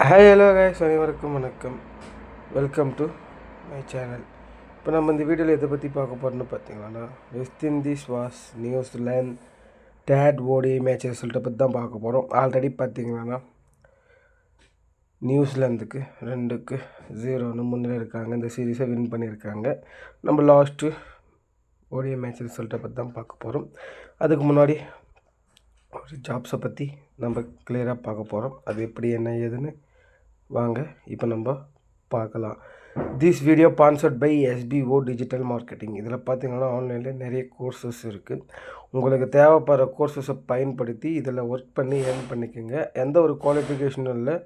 Hi hello guys, அனைவருக்கும் வணக்கம். Welcome to my channel. இப்போ நம்ம இந்த வீடியோவில் எதை பற்றி பார்க்க போகிறோன்னு பார்த்தீங்கன்னா, west Indies was New Zealand date ஓடி மேட்ச் ரிசல்ட்டை பற்றி தான் பார்க்க போகிறோம். ஆல்ரெடி பார்த்தீங்கன்னா நியூசிலாந்துக்கு 2-0 முன்னிலை இருக்காங்க. இந்த சீரீஸை வின் பண்ணியிருக்காங்க. நம்ம லாஸ்ட்டு ஓடிஐ மேட்ச் ரிசல்ட்டை பற்றி தான் பார்க்க போகிறோம். அதுக்கு முன்னாடி ஒரு ஜாப்ஸை பற்றி நம்ம கிளியராக பார்க்க போகிறோம். அது எப்படி என்ன ஏதுன்னு வாங்க இப்போ நம்ம பார்க்கலாம். This video sponsored by SBO digital marketing. இதில் பார்த்தீங்கன்னா ஆன்லைனில் நிறைய கோர்சஸ் இருக்குது. உங்களுக்கு தேவைப்படுற கோர்சஸை பயன்படுத்தி இதில் ஒர்க் பண்ணி ஏர்ன் பண்ணிக்கோங்க. எந்த ஒரு குவாலிஃபிகேஷனும் இல்லை,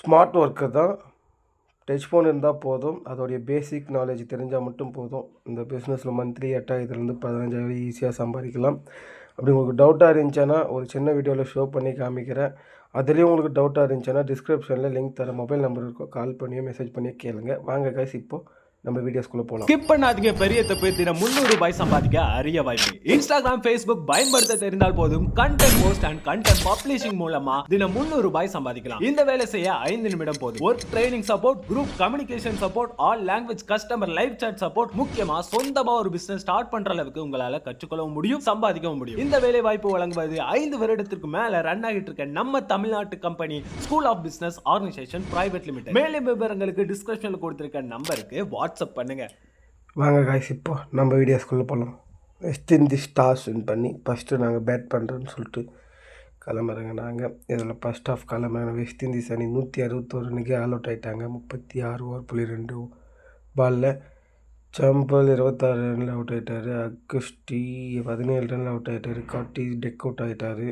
ஸ்மார்ட் ஒர்க்கு தான். டச் ஃபோன் இருந்தால் போதும், அதோடைய பேசிக் நாலேஜ் தெரிஞ்சால் மட்டும் போதும். இந்த பிஸ்னஸில் மந்த்லி 8,000 15,000 ஈஸியாக சம்பாதிக்கலாம். அப்படி உங்களுக்கு டவுட்டாக இருந்துச்சுன்னா ஒரு சின்ன வீடியோவில் ஷோ பண்ணி காமிக்கிறேன். அதுலேயும் உங்களுக்கு டவுட்டாக இருந்துச்சுன்னா டிஸ்கிரிப்ஷனில் லிங்க் தர மொபைல் நம்பர் இருக்கும், கால் பண்ணியோ மெசேஜ் பண்ணியோ கேளுங்க. வாங்க கைஸ், இப்போது நம்ம வீடியோஸ்குள்ளே போகலாம். ஸ்கிப் பண்ணாதீங்க. பெரிய தப்பு. தினம் 300 ரூபாய் சம்பாதிக்க அரிய வாய்ப்பு. இன்ஸ்டாகிராம், ஃபேஸ்புக் பயன்படுத்த தெரிந்தால் போதும். Content post and content publishing மூலமா தினம் 300 ரூபாய் சம்பாதிக்கலாம். இந்த வேலை செய்ய 5 நிமிடம் போதும். Work training support, group communication support, all language customer live chat support, முக்கியமா சொந்தமா ஒரு பிசினஸ் ஸ்டார்ட் பண்ற அளவுக்கு உங்களால கற்றுக்கொள்ளவும் முடியும், சம்பாதிக்கவும் முடியும். இந்த வேலை வாய்ப்பு வழங்குவது 5 வருடத்திற்கு மேல ரன் ஆகிட்டு இருக்க நம்ம தமிழ்நாட்டு company school of business organisation private limited. மேலும் விவரங்களுக்கு டிஸ்கிரிப்ஷன்ல கொடுத்திருக்க நம்பருக்கு வாட்ஸ்அப் பண்ணுங்க. வாங்க காய்ஸ், இப்போ நம்ம வீடியோஸ்குள்ளே போகலாம். வெஸ்ட் இண்டீஸ் டாஸ் வின் பண்ணி ஃபஸ்ட்டு நாங்கள் பேட் பண்ணுறோன்னு சொல்லிட்டு கிளம்புறேங்க. நாங்கள் இதில் ஃபஸ்ட் ஆஃப் கிளம்புறாங்க. வெஸ்ட் இண்டீஸ் அணி 161 ரன்னுக்கு ஆல் அவுட் ஆகிட்டாங்க. 36 பாலில். சாம்பல் 26 ரனில் அவுட் ஆகிட்டார். அகஸ்டி 17 ரனில் அவுட் ஆகிட்டார். காட்டி டெக் அவுட் ஆகிட்டார்.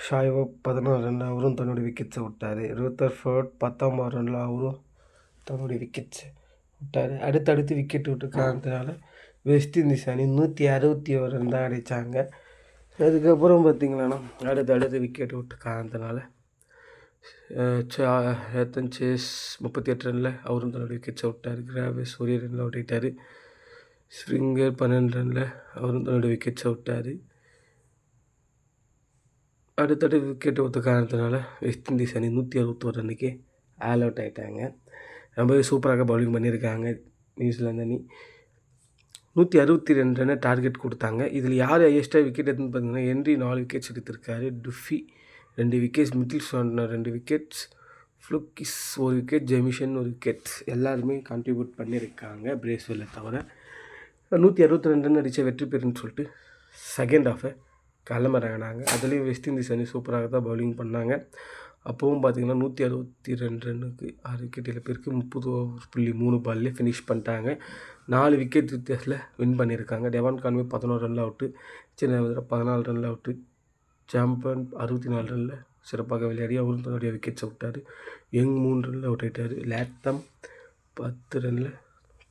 ஷாய்வோப் 14 ரனில் அவரும் தன்னுடைய விக்கெட்ஸை விட்டார். ரூதர்ஃபோர்ட் 19 ரனில் அவரும் தன்னுடைய விக்கெட்ஸை விட்டார். அடுத்தடுத்து விக்கெட் விட்டு காரணத்தினால வெஸ்ட் இண்டீஸ் அணி 161 ரன் தான் அடித்தாங்க. அதுக்கப்புறம் பார்த்திங்கன்னா அடுத்தடுத்து விக்கெட் விட்டு காரணத்தினால ஏத்தன் சேஸ் 38 ரனில் அவரும் தன்னுடைய விக்கெட்ஸை விட்டார். கிராவிஸ் 1 ரனில் அவுட் ஆகிட்டார். ஸ்ப்ரிங்கர் 12 ரனில் அவரும் தன்னுடைய விக்கெட்ஸை விட்டார். அடுத்தடுத்து விக்கெட் விட்ட காரணத்தினால வெஸ்ட் இண்டீஸ் அணி 161 ரன்னுக்கு ஆல் அவுட் ஆகிட்டாங்க. ரொம்பவே சூப்பராக பவுலிங் பண்ணியிருக்காங்க நியூசிலாந்து அணி. 162 ரன்னை டார்கெட் கொடுத்தாங்க. இதில் யார் ஹையஸ்ட்டாக விக்கெட் எடுத்துன்னு பார்த்தீங்கன்னா ஹென்ரி 4 விக்கெட்ஸ் எடுத்திருக்காரு. Duffy 2 wickets, Mitchell Santner 2 wickets, Foulkes 1 wicket, Jamieson 1 wickets. எல்லாருமே கான்ட்ரிபியூட் பண்ணியிருக்காங்க பிரேஸ்வெல்லை தவிர. 162 ரன் அடித்த வெற்றி பெறுன்னு சொல்லிட்டு செகண்ட் ஹாஃபை கிளம்புறாங்க. அதுலேயும் வெஸ்ட் இண்டீஸ் அணி சூப்பராக தான் பவுலிங் பண்ணாங்க. அப்போவும் பார்த்திங்கன்னா 162 ரன்னுக்கு 6 விக்கெட் இழப்பிற்கு 30.3 பால்லே ஃபினிஷ் பண்ணிட்டாங்க. 4 விக்கெட் வித்தியாசத்தில் வின் பண்ணியிருக்காங்க. டெவான் கான்வே 11 ரனில் அவுட்டு, சின்ன 14 ரனில் அவுட்டு, சாம்பன் 64 ரனில் சிறப்பாக விளையாடி அவரும் தன்னுடைய விக்கெட்ஸை விட்டார். யங் 3 ரனில் அவுட் ஆகிட்டார். லேத்தம் 10 ரனில்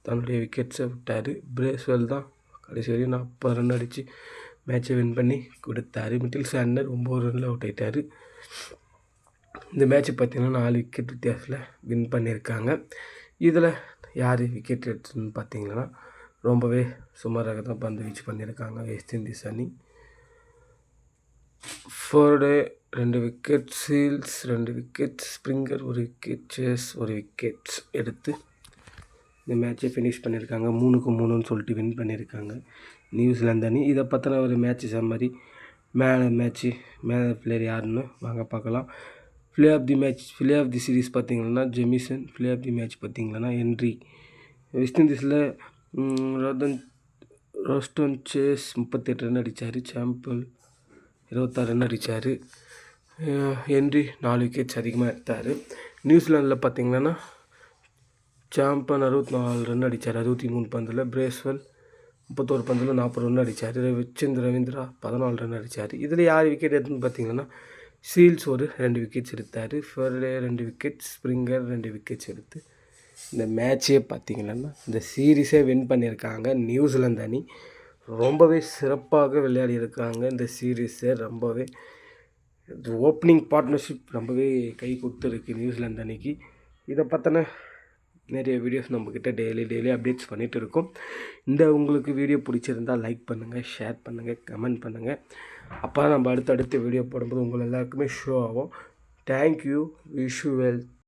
தன்னுடைய விக்கெட்ஸை விட்டார். பிரேஸ்வெல் தான் கடைசி வரையும் 40 ரன் அடித்து மேட்சை வின் பண்ணி கொடுத்தாரு. மிடில் ஸ்டாண்டர் 9 ரனில் அவுட் ஆகிட்டார். இந்த மேட்ச்சு பார்த்திங்கன்னா 4 விக்கெட் வித்தியாசத்தில் வின் பண்ணியிருக்காங்க. இதில் யார் விக்கெட் எடுத்துன்னு பார்த்தீங்கன்னா ரொம்பவே சுமாராக தான் பந்து வீச்சு பண்ணியிருக்காங்க வெஸ்ட் இண்டீஸ் அணி. Forde 2 wicket, Seales 2 wicket, Springer 1 wicket, Chase 1 wicket எடுத்து இந்த மேட்சை ஃபினிஷ் பண்ணியிருக்காங்க. 3-3ன்னு சொல்லிட்டு வின் பண்ணியிருக்காங்க நியூசிலாந்து அணி. இதை பற்றின ஒரு மேட்ச்சு சம்மரி, மேலே பிளேயர் யாருன்னு வாங்க பார்க்கலாம். பிளே ஆஃப் தி சீரீஸ் பார்த்திங்கன்னா Jamieson. Player of the match பார்த்திங்கன்னா ஹென்ரி. வெஸ்ட் இண்டீஸில் ரோஸ்டன் சேஸ் 38 ரன் அடித்தார். சாம்பல் 26 ரன் அடித்தார். ஹென்ரி 4 விக்கெட்ஸ் அதிகமாக எடுத்தார். நியூசிலாந்தில் பார்த்திங்கன்னா சாம்பன் 64 ரன் அடித்தார் 63 பந்தில். பிரேஸ்வெல் 31 பந்தில் 40 ரன் அடித்தார். ரவீந்திரா 14 ரன் அடித்தார். இதில் யார் விக்கெட் எடுத்துன்னு பார்த்திங்கன்னா சீல்ஸ் 2 விக்கெட்ஸ் எடுத்தார். ஃபர்டே 2 விக்கெட்ஸ், ஸ்ப்ரிங்கர் 2 விக்கெட்ஸ் எடுத்து இந்த மேட்சே பார்த்திங்கன்னா இந்த சீரீஸே வின் பண்ணியிருக்காங்க நியூசிலாந்து அணி. ரொம்பவே சிறப்பாக விளையாடி இருக்காங்க இந்த சீரீஸை. ரொம்பவே ஓப்பனிங் பார்ட்னர்ஷிப் ரொம்பவே கை கொடுத்துருக்கு நியூசிலாந்து அணிக்கு. இதை பற்றின நிறைய வீடியோஸ் நம்மக்கிட்ட டெய்லி அப்டேட்ஸ் பண்ணிகிட்டு இருக்கோம். உங்களுக்கு வீடியோ பிடிச்சிருந்தால் லைக் பண்ணுங்கள், ஷேர் பண்ணுங்கள், கமெண்ட் பண்ணுங்கள். அப்போ தான் நம்ம அடுத்த வீடியோ போடும்போது உங்கள் எல்லாருக்குமே ஷோ ஆகும். தேங்க்யூ. Wish you well.